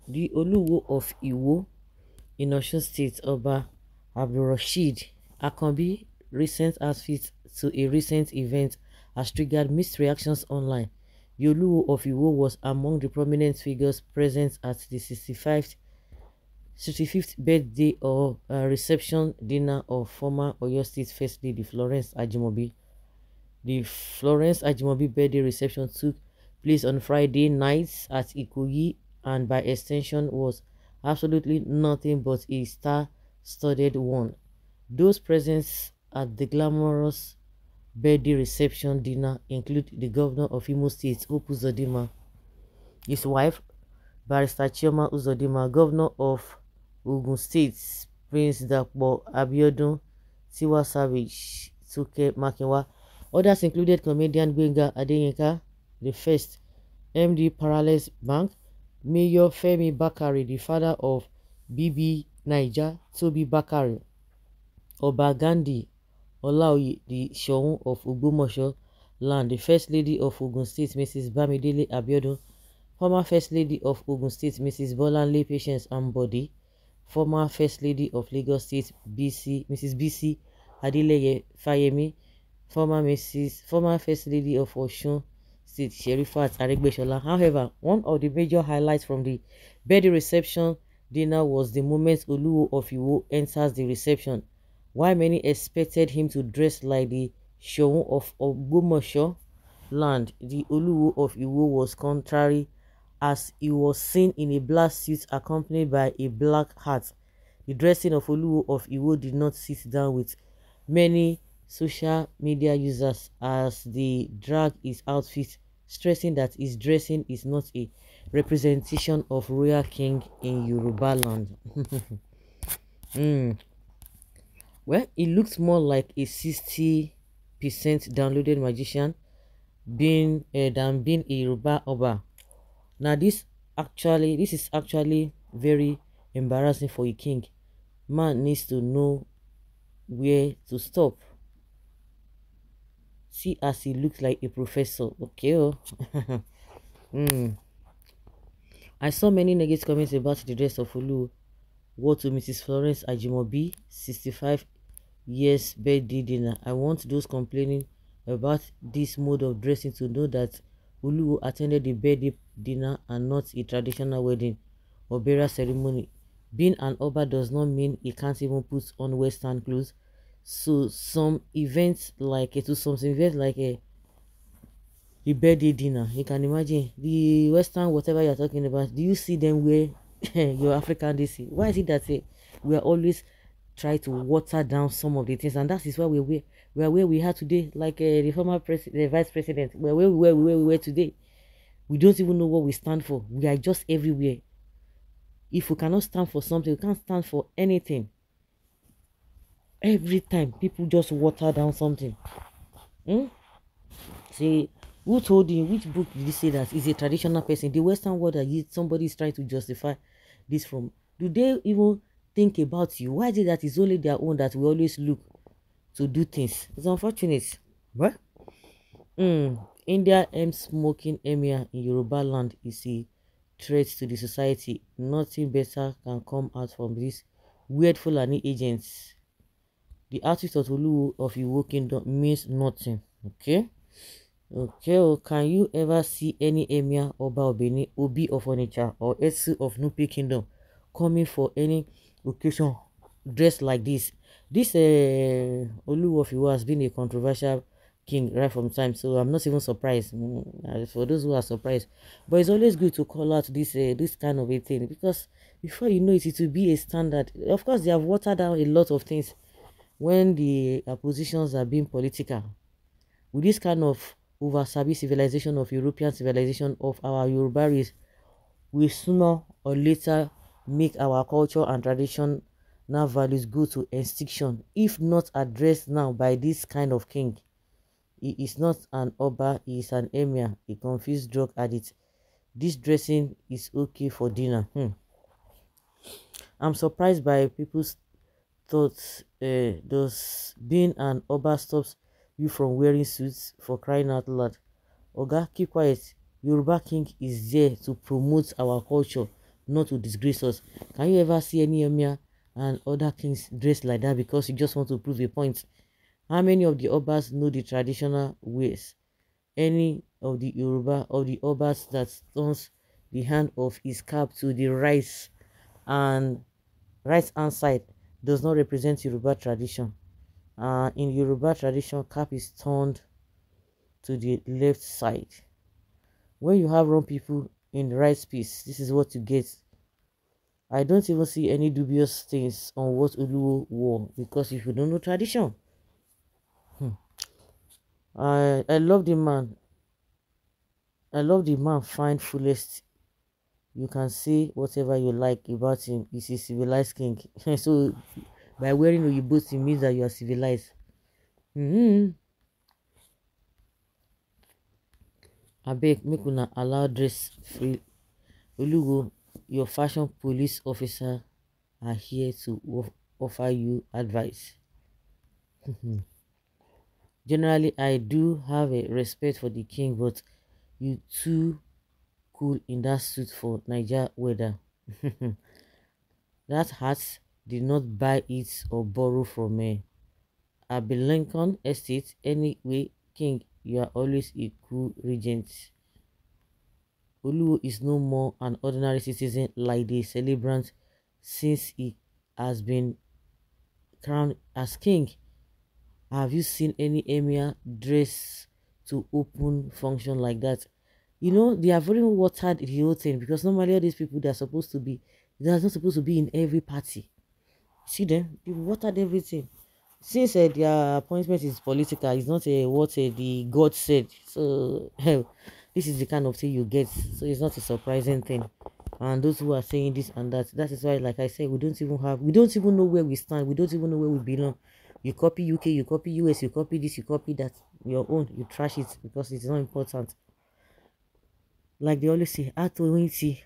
The Oluwo of Iwo in Osun State, Oba Abdulrasheed Akanbi recent outfit to a recent event has triggered mixed reactions online. The Oluwo of Iwo was among the prominent figures present at the 65th birthday or reception dinner of former Oyo State First Lady Florence Ajimobi. The Florence Ajimobi birthday reception took place on Friday night at Ikoyi and by extension was absolutely nothing but a star-studded one. Those present at the glamorous birthday reception dinner include the governor of Imo State, Hope Uzodinma, his wife, Barrister Chioma Uzodinma, governor of Ogun State, Prince Dapo Abiodun, Tiwa Savage, Tuke Makinwa. Others included comedian Gbenga Adeyinka, the first, MD Parallels Bank, Mayor Femi Bakari, the father of BB Naija, Toby Bakari, Oba Gandhi Olaoye, the Shoun of Ogbomoso land, the First Lady of Ogun State, Mrs. Bamidele Abiodun, former First Lady of Ogun State, Mrs. Bolanle Patience Ambody, former First Lady of Lagos State, Mrs. BC Adeleye Fayemi, former First Lady of Osun State, Sherifat Aregbesola. However, one of the major highlights from the birthday reception dinner was the moment Oluwo of Iwo enters the reception. While many expected him to dress like the Shoun of Ogbomoso land, the Oluwo of Iwo was contrary as he was seen in a black suit accompanied by a black hat. The dressing of Oluwo of Iwo did not sit down with many social media users as they drag his outfit, stressing that his dressing is not a representation of royal king in Yorubaland. Well, it looks more like a 60% downloaded magician than being a Yoruba Oba. Now this is actually very embarrassing for a king. Man needs to know where to stop. See as he looks like a professor. Okay. Oh. I saw many negative comments about the dress of Olu. What to Mrs. Florence Ajimobi, 65 years birthday dinner. I want those complaining about this mode of dressing to know that Olu attended the birthday dinner and not a traditional wedding or burial ceremony. Being an Oba does not mean he can't even put on Western clothes. So some events like the birthday dinner, you can imagine the Western whatever you're talking about. Do you see them wear your African DC? Why is it that we are always try to water down some of the things, and that is why we are where we are today, like the former the vice president, where we were today. We don't even know what we stand for. We are just everywhere. If we cannot stand for something, we can't stand for anything. Every time people just water down something. See, who told you? Which book did you say that is a traditional person? The Western world that somebody is trying to justify this from. Do they even think about you? Why is it that it's only their own that we always look to do things? It's unfortunate. What? India smoking emir in Yoruba land is a threat to the society. Nothing better can come out from this weird Fulani agents. The outfit of Oluwo of Iwo Kingdom means nothing. Okay? Okay, oh, can you ever see any emir, Oba Obeni, Obi of Onitsha, or Etsu of Nupe Kingdom coming for any occasion dressed like this? This Oluwo of Iwo has been a controversial king right from time, so I'm not even surprised. For those who are surprised, but it's always good to call out this kind of a thing, because before you know it, it will be a standard. Of course, they have watered down a lot of things when the positions are being political. With this kind of over-sabi civilization of European civilization of our Yoruba race, will sooner or later make our culture and traditional values go to extinction if not addressed now by this kind of king. He is not an Oba, he is an emir, a confused drug addict. This dressing is okay for dinner. I'm surprised by people's thoughts. Does being an Oba stops you from wearing suits? For crying out loud. Oga, keep quiet. Yoruba king is there to promote our culture, not to disgrace us. Can you ever see any emir and other kings dressed like that because you just want to prove a point? How many of the obas know the traditional ways? Any of the obas that turns the hand of his cap to the and right hand side does not represent Yoruba tradition. In Yoruba tradition, cap is turned to the left side. When you have wrong people in the right space, this is what you get. I don't even see any dubious things on what Oluwo wore, because if you don't know tradition, I love the man. I love the man find fullest. You can say whatever you like about him. He's a civilized king. So by wearing Oyibos, it means that you are civilized. Abeg, make una allow dress free. Olugo, your fashion police officer are here to offer you advice. Generally, I do have a respect for the king, but you too cool in that suit for Niger weather. That hat did not buy it or borrow from me. I be Lincoln Estate anyway. King, you are always a cool regent. Oluwo is no more an ordinary citizen like the celebrant since he has been crowned as king. Have you seen any emir dress to open function like that? You know, they have very watered the whole thing, because normally all these people, they're not supposed to be in every party. See them, they watered everything. Since their appointment is political, it's not what the God said. So this is the kind of thing you get. So it's not a surprising thing. And those who are saying this and that, that is why, like I said, we don't even know where we stand. We don't even know where we belong. You copy UK, you copy US, you copy this, you copy that. Your own, you trash it because it's not important. Like they always say, Ato Winti,